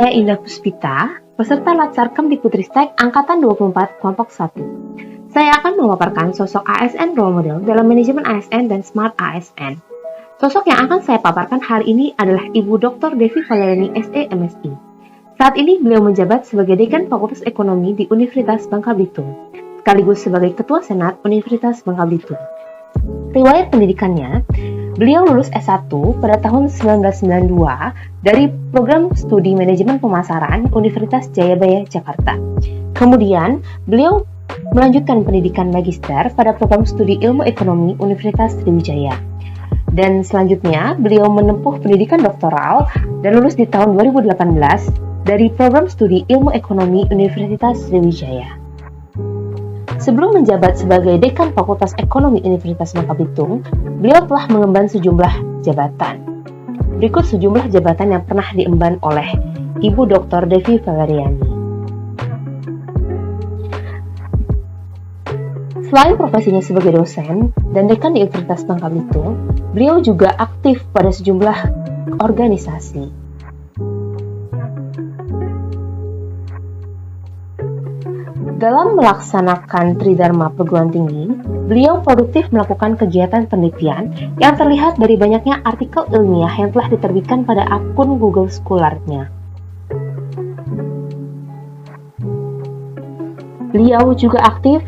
Saya Indah Puspita, peserta Latsar Kemdikbudristek Angkatan 24 Kelompok 1. Saya akan memaparkan sosok ASN role model dalam manajemen ASN dan Smart ASN. Sosok yang akan saya paparkan hari ini adalah Ibu Dr. Devi Valeriani SE MSI. Saat ini beliau menjabat sebagai Dekan Fakultas Ekonomi di Universitas Bangka Belitung, sekaligus sebagai Ketua Senat Universitas Bangka Belitung. Riwayat pendidikannya, beliau lulus S1 pada tahun 1992 dari Program Studi Manajemen Pemasaran Universitas Jayabaya, Jakarta. Kemudian, beliau melanjutkan pendidikan magister pada Program Studi Ilmu Ekonomi Universitas Sriwijaya. Dan selanjutnya, beliau menempuh pendidikan doktoral dan lulus di tahun 2018 dari Program Studi Ilmu Ekonomi Universitas Sriwijaya. Sebelum menjabat sebagai Dekan Fakultas Ekonomi Universitas Bangka Belitung, beliau telah mengemban sejumlah jabatan. Berikut sejumlah jabatan yang pernah diemban oleh Ibu Dr. Devi Valeriani. Selain profesinya sebagai dosen dan dekan di Universitas Bangka Belitung, beliau juga aktif pada sejumlah organisasi. Dalam melaksanakan Tridharma Perguruan Tinggi, beliau produktif melakukan kegiatan penelitian yang terlihat dari banyaknya artikel ilmiah yang telah diterbitkan pada akun Google Scholar-nya. Beliau juga aktif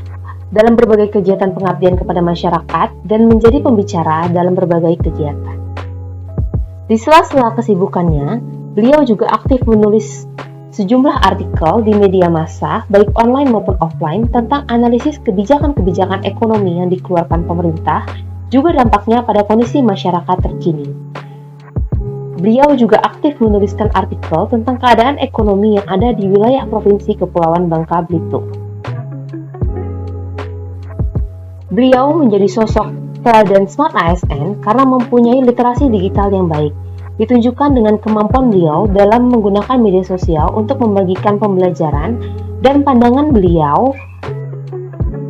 dalam berbagai kegiatan pengabdian kepada masyarakat dan menjadi pembicara dalam berbagai kegiatan. Di sela-sela kesibukannya, beliau juga aktif menulis sejumlah artikel di media massa, baik online maupun offline, tentang analisis kebijakan-kebijakan ekonomi yang dikeluarkan pemerintah, juga dampaknya pada kondisi masyarakat terkini. Beliau juga aktif menuliskan artikel tentang keadaan ekonomi yang ada di wilayah Provinsi Kepulauan Bangka Belitung. Beliau menjadi sosok teladan Smart ASN karena mempunyai literasi digital yang baik, ditunjukkan dengan kemampuan beliau dalam menggunakan media sosial untuk membagikan pembelajaran dan pandangan beliau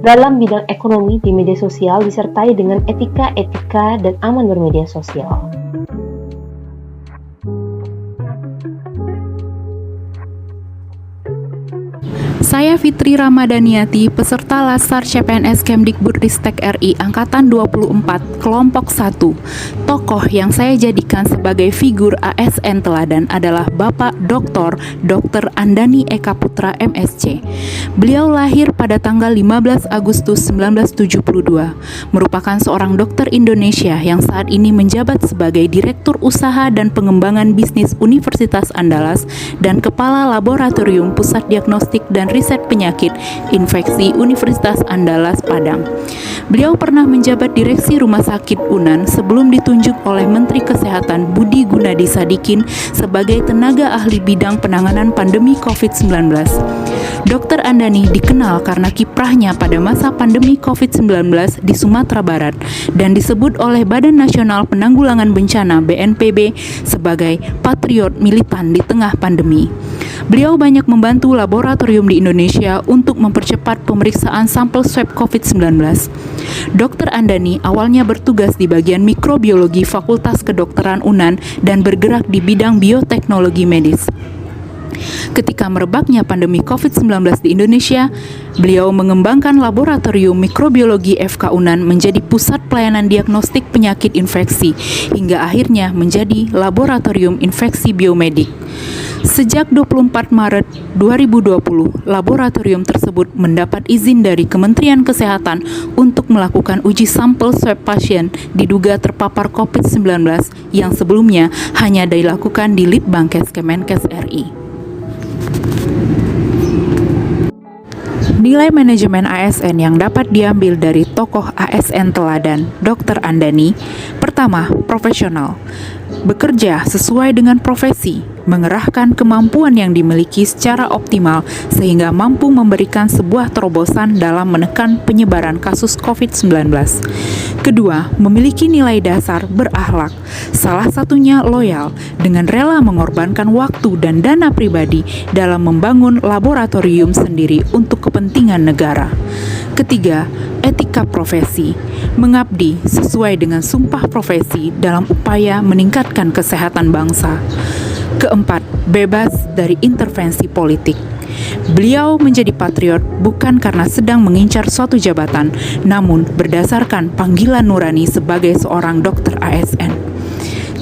dalam bidang ekonomi di media sosial disertai dengan etika dan aman bermedia sosial. Saya Fitri Ramadhaniati, peserta Latsar CPNS Kemdikbudristek RI Angkatan 24 Kelompok 1. Tokoh yang saya jadikan sebagai figur ASN teladan adalah Bapak Dr. Andani Eka Putra MSc. Beliau lahir pada tanggal 15 Agustus 1972, merupakan seorang dokter Indonesia yang saat ini menjabat sebagai Direktur Usaha dan Pengembangan Bisnis Universitas Andalas dan Kepala Laboratorium Pusat Diagnostik dan Riset Penyakit Infeksi Universitas Andalas Padang. Beliau pernah menjabat direksi Rumah Sakit UNAN sebelum ditunjuk oleh Menteri Kesehatan Budi Gunadi Sadikin sebagai tenaga ahli bidang penanganan pandemi COVID-19. Dr. Andani dikenal karena kiprahnya pada masa pandemi COVID-19 di Sumatera Barat dan disebut oleh Badan Nasional Penanggulangan Bencana (BNPB) sebagai patriot militan di tengah pandemi. Beliau banyak membantu laboratorium di Indonesia untuk mempercepat pemeriksaan sampel swab COVID-19. Dr. Andani awalnya bertugas di bagian mikrobiologi Fakultas Kedokteran UNAN dan bergerak di bidang bioteknologi medis. Ketika merebaknya pandemi COVID-19 di Indonesia, beliau mengembangkan laboratorium mikrobiologi FK UNAN menjadi pusat pelayanan diagnostik penyakit infeksi, hingga akhirnya menjadi laboratorium infeksi biomedik. Sejak 24 Maret 2020, laboratorium tersebut mendapat izin dari Kementerian Kesehatan untuk melakukan uji sampel swab pasien diduga terpapar COVID-19 yang sebelumnya hanya dilakukan di Litbangkes Kemenkes RI. Nilai manajemen ASN yang dapat diambil dari tokoh ASN teladan Dr. Andani. Pertama, profesional. Bekerja sesuai dengan profesi, mengerahkan kemampuan yang dimiliki secara optimal sehingga mampu memberikan sebuah terobosan dalam menekan penyebaran kasus COVID-19. Kedua, memiliki nilai dasar berakhlak. Salah satunya loyal, dengan rela mengorbankan waktu dan dana pribadi dalam membangun laboratorium sendiri untuk kepentingan negara. Ketiga, etika profesi. Mengabdi sesuai dengan sumpah profesi dalam upaya meningkatkan kesehatan bangsa. Keempat, bebas dari intervensi politik. Beliau menjadi patriot bukan karena sedang mengincar suatu jabatan, namun berdasarkan panggilan nurani sebagai seorang dokter ASN.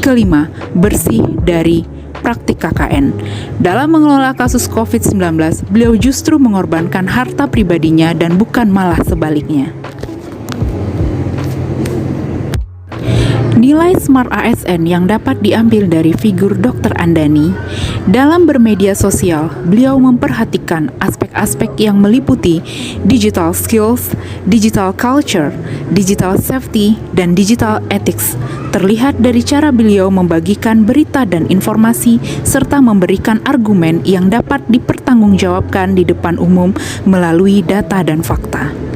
Kelima, bersih dari praktik KKN. Dalam mengelola kasus COVID-19, beliau justru mengorbankan harta pribadinya dan bukan malah sebaliknya. Nilai Smart ASN yang dapat diambil dari figur Dr. Andani, dalam bermedia sosial, beliau memperhatikan aspek-aspek yang meliputi digital skills, digital culture, digital safety, dan digital ethics. Terlihat dari cara beliau membagikan berita dan informasi serta memberikan argumen yang dapat dipertanggungjawabkan di depan umum melalui data dan fakta.